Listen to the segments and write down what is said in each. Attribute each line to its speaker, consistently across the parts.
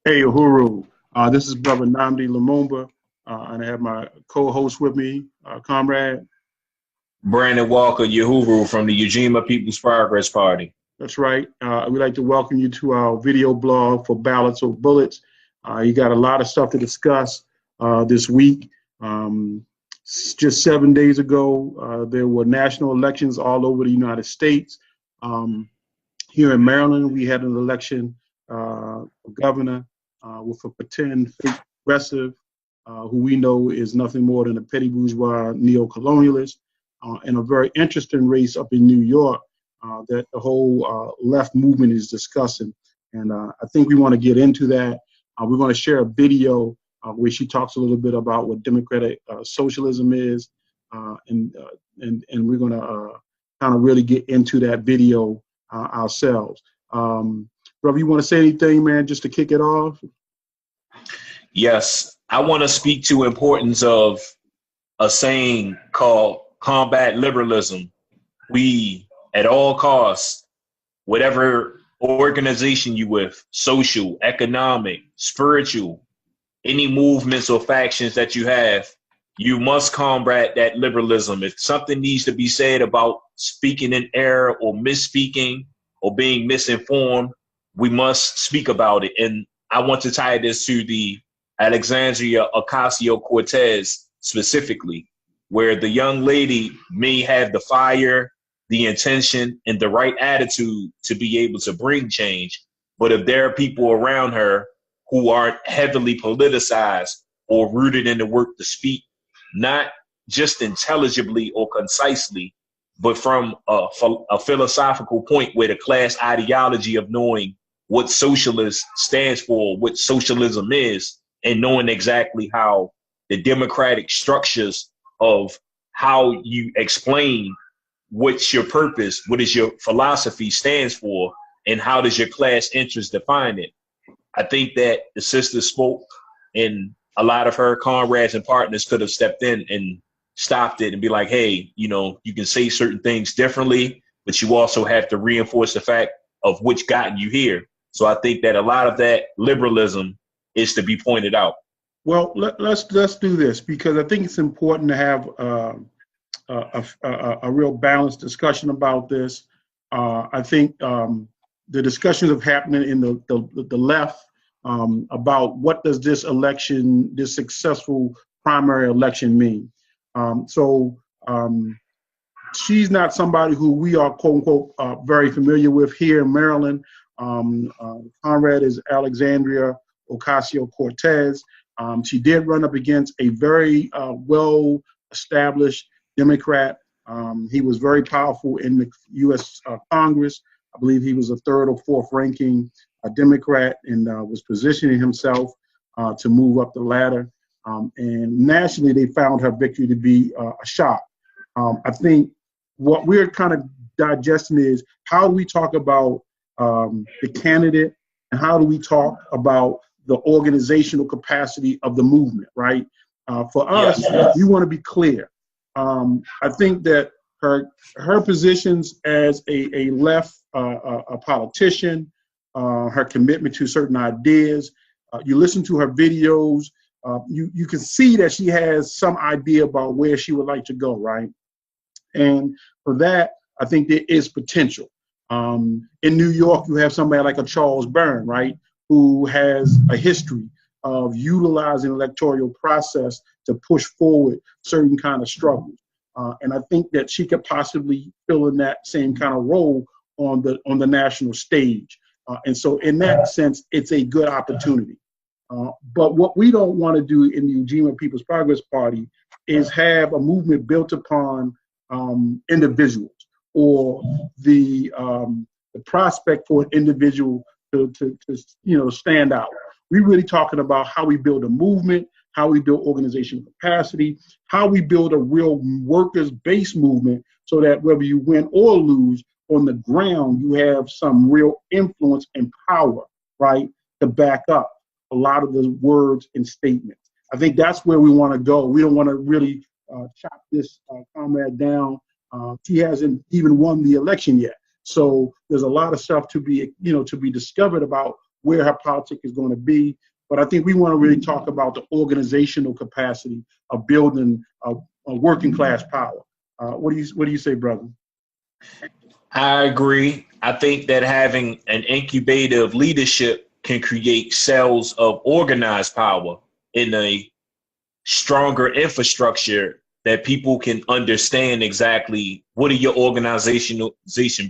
Speaker 1: Hey, Uhuru. This is Brother Namdi Lumumba, and I have my co-host with me, comrade.
Speaker 2: Brandon Walker Yahuru from the Ujima People's Progress Party.
Speaker 1: That's right. We'd like to welcome you to our video blog for Ballots or Bullets. You got a lot of stuff to discuss this week. Just 7 days ago, there were national elections all over the United States. Here in Maryland, we had an election for governor with a pretend fake progressive who we know is nothing more than a petty bourgeois neo-colonialist, and a very interesting race up in New York that the whole left movement is discussing. And I think we want to get into that. We're going to share a video where she talks a little bit about what democratic socialism is, and we're going to kind of really get into that video ourselves. Brother, you want to say anything, man, just to kick it off?
Speaker 2: Yes, I want to speak to importance of a saying called combat liberalism. We, at all costs, whatever organization you with, social, economic, spiritual, any movements or factions that you have, you must combat that liberalism. If something needs to be said about speaking in error or misspeaking or being misinformed, we must speak about it. And I want to tie this to the Alexandria Ocasio-Cortez specifically, where the young lady may have the fire, the intention, and the right attitude to be able to bring change. But if there are people around her who aren't heavily politicized or rooted in the work to speak, not just intelligibly or concisely, but from a philosophical point where the class ideology of knowing what socialist stands for, what socialism is, and knowing exactly how the democratic structures of how you explain what's your purpose, what is your philosophy stands for, and how does your class interest define it. I think that the sister spoke, and a lot of her comrades and partners could have stepped in and stopped it and be like, hey, you know, you can say certain things differently, but you also have to reinforce the fact of which gotten you here. So I think that a lot of that liberalism is to be pointed out.
Speaker 1: Well, let's do this, because I think it's important to have a real balanced discussion about this. I think the discussions have happened in the left about what does this election, this successful primary election mean. She's not somebody who we are, quote unquote, very familiar with here in Maryland. Conrad is Alexandria Ocasio-Cortez. She did run up against a very well-established Democrat. He was very powerful in the U.S. Congress. I believe he was a third or fourth ranking Democrat, and was positioning himself to move up the ladder. And nationally, they found her victory to be a shock. I think what we're kind of digesting is, how do we talk about the candidate, and how do we talk about the organizational capacity of the movement, right? For us, we want to be clear. I think that her positions as a left a politician, her commitment to certain ideas, you listen to her videos, you can see that she has some idea about where she would like to go, right? And for that, I think there is potential. In New York, you have somebody like a Charles Byrne, right, who has a history of utilizing electoral process to push forward certain kind of struggles. And I think that she could possibly fill in that same kind of role on the national stage. And so in that sense, it's a good opportunity. But what we don't want to do in the Ujima People's Progress Party is have a movement built upon individuals, or the prospect for an individual to stand out. We're really talking about how we build a movement, how we build organizational capacity, how we build a real workers-based movement, so that whether you win or lose on the ground, you have some real influence and power, right, to back up a lot of the words and statements. I think that's where we want to go. We don't want to really chop this comrade down. She hasn't even won the election yet. So there's a lot of stuff to be discovered about where her politics is going to be. But I think we want to really talk about the organizational capacity of building a working class power. What do you say, brother?
Speaker 2: I agree. I think that having an incubator of leadership can create cells of organized power in a stronger infrastructure that people can understand exactly what are your organization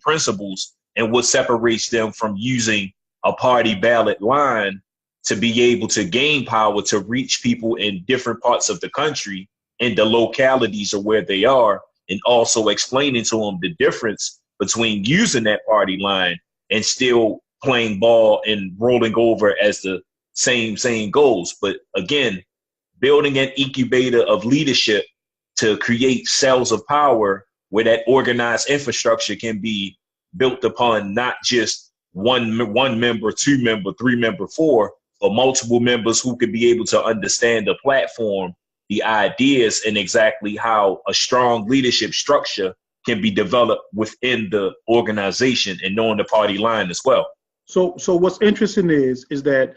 Speaker 2: principles and what separates them from using a party ballot line to be able to gain power to reach people in different parts of the country and the localities of where they are, and also explaining to them the difference between using that party line and still playing ball and rolling over as the same goals. But again, building an incubator of leadership to create cells of power where that organized infrastructure can be built upon not just one member, two member, three member, four, but multiple members who could be able to understand the platform, the ideas, and exactly how a strong leadership structure can be developed within the organization and knowing the party line as well.
Speaker 1: So what's interesting is that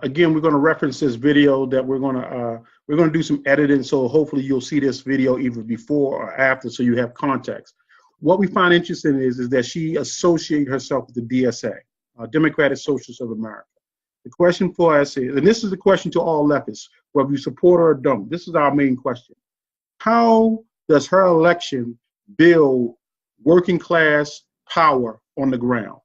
Speaker 1: again, we're going to reference this video that we're going to do some editing. So hopefully you'll see this video either before or after, so you have context. What we find interesting is that she associated herself with the DSA, Democratic Socialists of America. The question for us is, and this is the question to all leftists, whether you support her or don't. This is our main question: how does her election build working class power on the ground?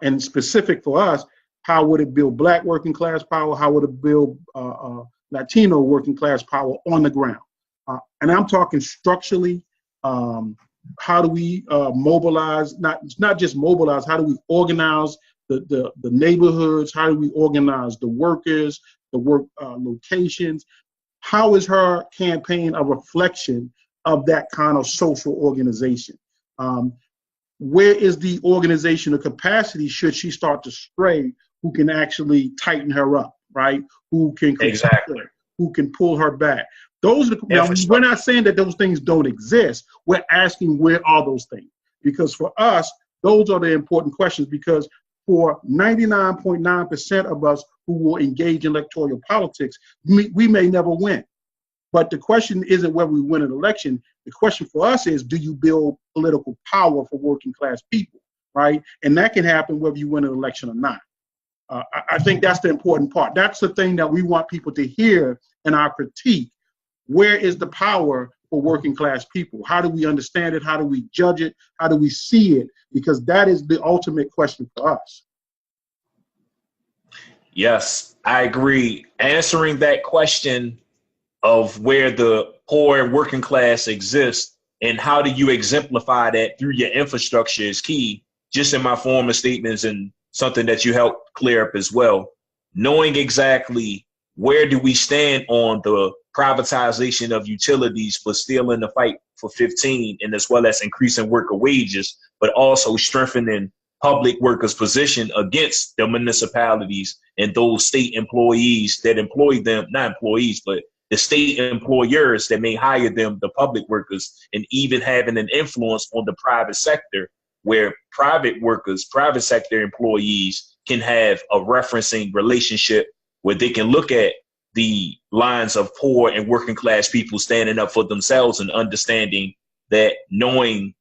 Speaker 1: And specific for us, how would it build Black working class power? How would it build Latino working class power on the ground? And I'm talking structurally. How do we mobilize? Not just mobilize. How do we organize the neighborhoods? How do we organize the workers, the work locations? How is her campaign a reflection of that kind of social organization? Where is the organizational capacity should she start to stray? Who can actually tighten her up, right? Who can
Speaker 2: exactly
Speaker 1: her, who can pull her back? Those are now, we're not saying that those things don't exist. We're asking where are those things? Because for us, those are the important questions. Because for 99.9% of us who will engage in electoral politics, we may never win. But the question isn't whether we win an election. The question for us is, do you build political power for working class people, right? And that can happen whether you win an election or not. I think that's the important part. That's the thing that we want people to hear in our critique. Where is the power for working class people? How do we understand it? How do we judge it? How do we see it? Because that is the ultimate question for us.
Speaker 2: Yes, I agree. Answering that question of where the poor and working class exist and how do you exemplify that through your infrastructure is key. Just in my former statements and something that you helped clear up as well, knowing exactly where do we stand on the privatization of utilities, but still in the fight for 15, and as well as increasing worker wages, but also strengthening public workers' position against the municipalities and those state employees that employ them, not employees, but the state employers that may hire them, the public workers, and even having an influence on the private sector where private workers, private sector employees can have a referencing relationship where they can look at the lines of poor and working class people standing up for themselves and understanding that knowing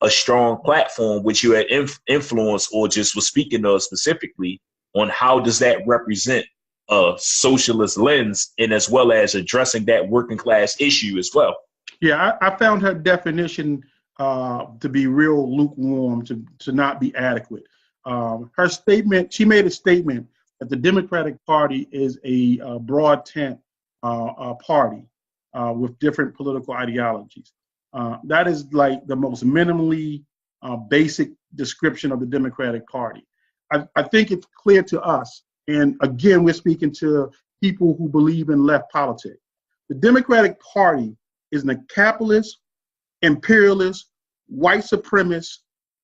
Speaker 2: a strong platform, which you had influence or just was speaking of specifically on how does that represent a socialist lens, and as well as addressing that working class issue as well.
Speaker 1: Yeah, I found her definition to be real lukewarm, to not be adequate. Her statement, she made a statement that the Democratic Party is a broad tent party with different political ideologies. That is like the most minimally basic description of the Democratic Party. I think it's clear to us, and again, we're speaking to people who believe in left politics. The Democratic Party is a capitalist, imperialist, white supremacist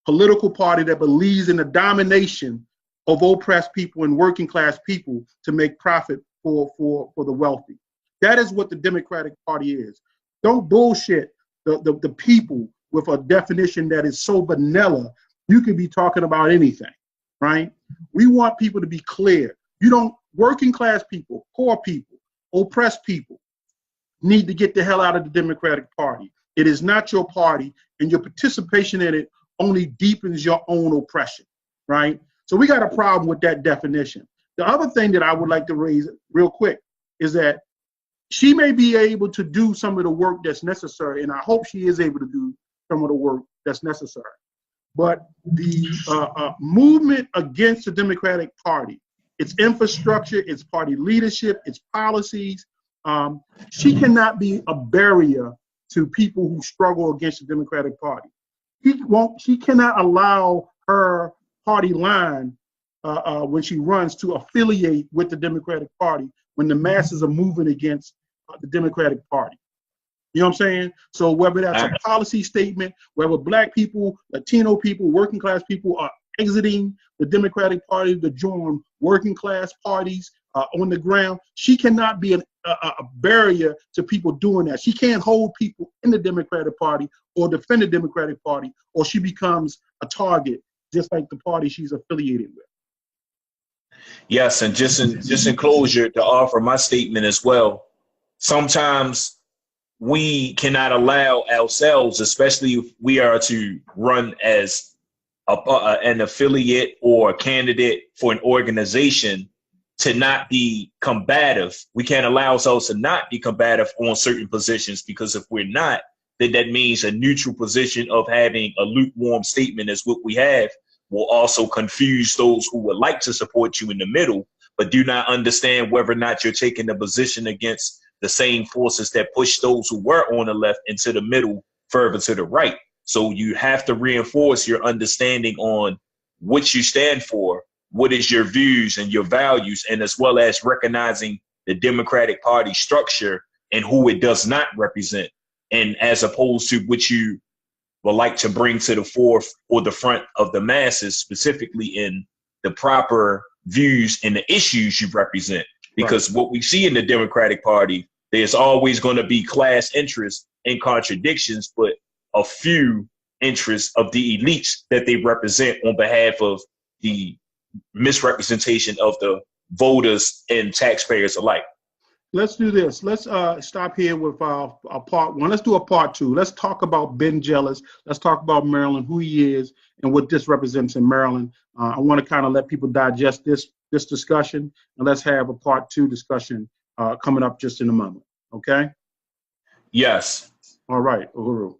Speaker 1: political party that believes in the domination of oppressed people and working class people to make profit for the wealthy. That is what the Democratic Party is. Don't bullshit the people with a definition that is so vanilla, you could be talking about anything, right? We want people to be clear. You don't, working class people, poor people, oppressed people need to get the hell out of the Democratic Party. It is not your party, and your participation in it only deepens your own oppression, right? So we got a problem with that definition. The other thing that I would like to raise real quick is that she may be able to do some of the work that's necessary, and I hope she is able to do some of the work that's necessary. But the movement against the Democratic Party, its infrastructure, its party leadership, its policies, she cannot be a barrier to people who struggle against the Democratic Party. She cannot allow her party line when she runs to affiliate with the Democratic Party when the masses are moving against the Democratic Party. You know what I'm saying? So whether that's a policy statement, whether Black people, Latino people, working class people are exiting the Democratic Party to join working class parties on the ground, she cannot be a barrier to people doing that. She can't hold people in the Democratic Party or defend the Democratic Party, or she becomes a target, just like the party she's affiliated with.
Speaker 2: Yes, and just in closure to offer my statement as well. Sometimes we cannot allow ourselves, especially if we are to run as an affiliate or a candidate for an organization, to not be combative. We can't allow ourselves to not be combative on certain positions, because if we're not, then that means a neutral position of having a lukewarm statement as what we have will also confuse those who would like to support you in the middle, but do not understand whether or not you're taking a position against the same forces that push those who were on the left into the middle further to the right. So you have to reinforce your understanding on what you stand for, what is your views and your values, and as well as recognizing the Democratic Party structure and who it does not represent, and as opposed to what you would like to bring to the forth or the front of the masses, specifically in the proper views and the issues you represent. Because what we see in the Democratic Party, there's always going to be class interests and contradictions, but a few interests of the elites that they represent on behalf of the misrepresentation of the voters and taxpayers alike.
Speaker 1: Let's do this. Let's stop here with our part one. Let's do a part two. Let's talk about Ben Jealous. Let's talk about Maryland, who he is, and what this represents in Maryland. I want to kind of let people digest this discussion, and let's have a part two discussion coming up just in a moment. Okay?
Speaker 2: Yes.
Speaker 1: All right. Uhuru.